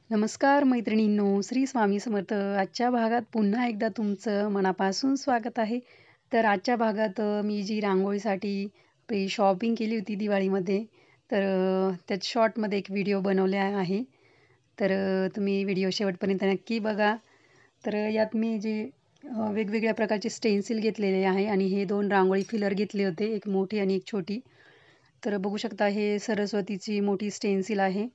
नमस्कार मैत्रिणींनो, श्री स्वामी समर्थ. आजच्या भागात पुन्हा एकदा तुमचं मनापासून स्वागत आहे. तर आजच्या भागात मी जी रांगोळीसाठी आपली शॉपिंग केली होती दिवाळीमध्ये, तर त्यात शॉर्टमध्ये एक व्हिडिओ बनवला आहे. तर तुम्ही व्हिडिओ शेवटपर्यंत नक्की बघा. तर यात मी जे वेगवेगळ्या प्रकारचे स्टेन्सिल घेतलेले आहे आणि हे 2 रांगोळी फिलर घेतले होते, एक मोठी आणि एक छोटी. तर बघू शकता हे सरस्वतीची मोठी स्टेन्सिल आहे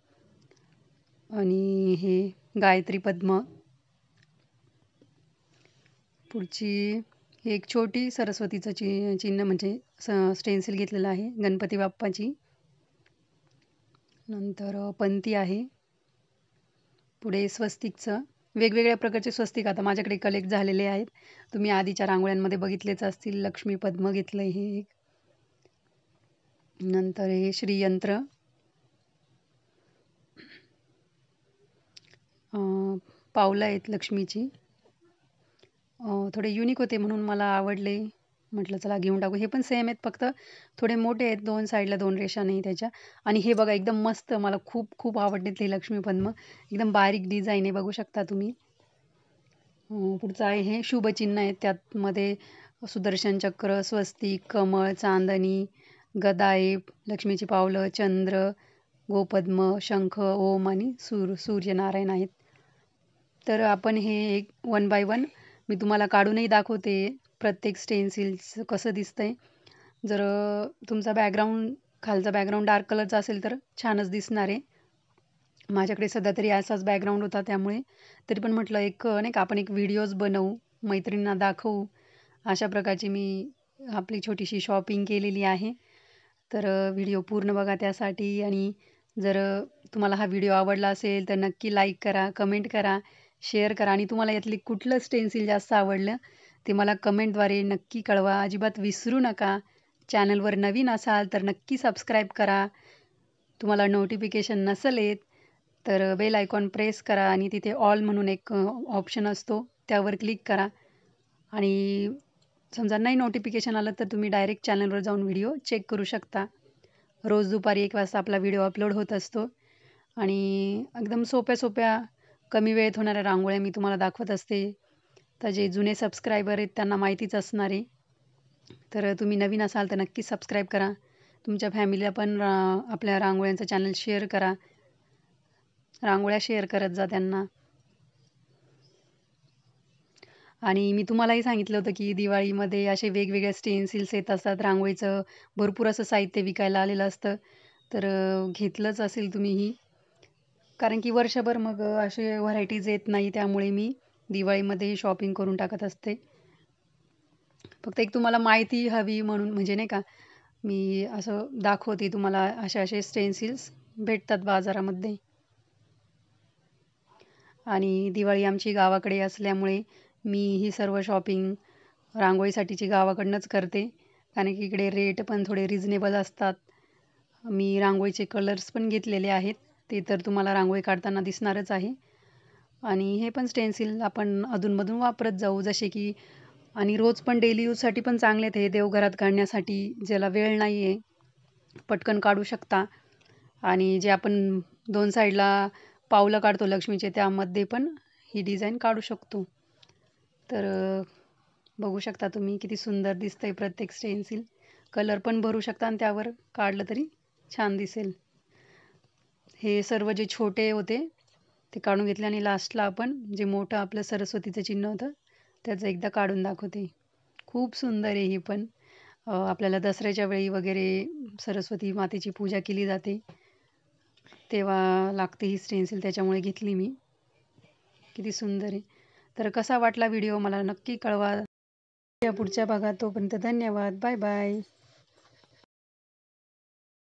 आणि हे गायत्री पद्म. पुढची एक छोटी सरस्वतीचं चिन्ह म्हणजे स्टेन्सिल घेतलेलं आहे गणपती बाप्पाची. नंतर पंती आहे. पुढे स्वस्तिकचं वेगवेगळ्या प्रकारचे स्वस्तिक आता माझ्याकडे कलेक्ट झालेले आहेत. तुम्ही आधीच्या रांगोळ्यांमध्ये बघितलेच असतील. लक्ष्मी पद्म घेतलं हे एक. नंतर हे श्रीयंत्र, पावलं आहेत लक्ष्मीची. थोडे युनिक होते म्हणून मला आवडले. म्हटलं चला घेऊन टाकू. हे पण सेम आहेत, फक्त थोडे मोठे आहेत. 2 साईडला 2 रेषा नाही त्याच्या. आणि हे बघा एकदम मस्त, मला खूप खूप आवडले ते लक्ष्मी पद्म. एकदम बारीक डिझाईन आहे, बघू शकता तुम्ही. पुढचं आहे हे शुभचिन्ह आहे. त्यातमध्ये सुदर्शन चक्र, स्वस्तिक, कमळ, चांदणी, गदा आहे, लक्ष्मीची पावलं, चंद्र, गोपद्म, शंख, ओम आणि सूर्यनारायण आहेत. तर आपण हे एक 1 बाय 1 मी तुम्हाला काढूनही दाखवते. प्रत्येक स्टेन्सिल्स कसं दिसतंय. जर तुमचा खालचा बॅकग्राऊंड डार्क कलरचा असेल तर छानच दिसणार आहे. माझ्याकडे सध्या तरी असाच बॅकग्राऊंड होता, त्यामुळे तरी पण म्हटलं एक नाही का आपण एक व्हिडिओज बनवू, मैत्रिणींना दाखवू. अशा प्रकारची मी आपली छोटीशी शॉपिंग केलेली आहे. तर व्हिडिओ पूर्ण बघा त्यासाठी. आणि जर तुम्हाला हा व्हिडिओ आवडला असेल तर नक्की लाईक करा, कमेंट करा, शेअर करा आणि तुम्हाला यातली कुठलं स्टेन्सिल जास्त आवडलं ते मला कमेंटद्वारे नक्की कळवा. अजिबात विसरू नका. चॅनलवर नवीन असाल तर नक्की सबस्क्राईब करा. तुम्हाला नोटिफिकेशन नसेल येत तर बेल आयकॉन प्रेस करा आणि तिथे ऑल म्हणून एक ऑप्शन असतो, त्यावर क्लिक करा. आणि समजा नाही नोटिफिकेशन आलं तर तुम्ही डायरेक्ट चॅनलवर जाऊन व्हिडिओ चेक करू शकता. रोज दुपारी 1 वाजता आपला व्हिडिओ अपलोड होत असतो. आणि एकदम सोप्या कमी वेळेत होणाऱ्या रांगोळ्या मी तुम्हाला दाखवत असते. तर जे जुने सबस्क्रायबर आहेत त्यांना माहितीच असणार आहे. तर तुम्ही नवीन असाल तर नक्की सबस्क्राईब करा. तुमच्या फॅमिलीला पण आपल्या रांगोळ्यांचं चॅनल शेअर करा. रांगोळ्या शेअर करत जा त्यांना. आणि मी तुम्हालाही सांगितलं होतं की दिवाळीमध्ये असे वेगवेगळ्या स्टेन्सिल्स येत असतात. रांगोळीचं भरपूर असं साहित्य विकायला आलेलं असतं. तर घेतलंच असेल तुम्हीही. कारण की वर्षभर मग असे व्हरायटीज येत नाही, त्यामुळे मी दिवाळीमध्ये शॉपिंग करून टाकत असते. फक्त एक तुम्हाला माहिती हवी म्हणून म्हणजे नाही का, मी असं दाखवते तुम्हाला असे स्टेन्सिल्स भेटतात बाजारामध्ये. आणि दिवाळी आमची गावाकडे असल्यामुळे मी ही सर्व शॉपिंग रांगोळीसाठीची गावाकडूनच करते. कारण की इकडे रेट पण थोडे रिजनेबल असतात. मी रांगोळीचे कलर्स पण घेतलेले आहेत. ते तर तुम्हाला रांगोळी काढताना दिसणारच आहे. आणि हे पण स्टेन्सिल आपण अधूनमधून वापरत जाऊ, जसे की आणि रोज पण डेली यूजसाठी पण चांगले आहेत हे. देवघरात काढण्यासाठी ज्याला वेळ नाही आहे, पटकन काढू शकता. आणि जे आपण 2 साईडला पावलं काढतो लक्ष्मीचे, त्यामध्ये पण ही डिझाईन काढू शकतो. तर बघू शकता तुम्ही किती सुंदर दिसतंय प्रत्येक स्टेन्सिल. कलर पण भरू शकता आणि त्यावर काढलं तरी छान दिसेल. हे सर्व जे छोटे होते ते काढून घेतले आणि लास्टला आपण जे मोठं आपलं सरस्वतीचं चिन्ह होतं त्याचं एकदा काढून दाखवते. खूप सुंदर आहे ही पण. आपल्याला दसऱ्याच्या वेळी वगैरे सरस्वती मातेची पूजा केली जाते, तेव्हा लागते ही स्टेन्सिल, त्याच्यामुळे घेतली मी. किती सुंदर आहे. तर कसा वाटला व्हिडिओ मला नक्की कळवा. या पुढच्या भागात. तोपर्यंत धन्यवाद. Bye bye.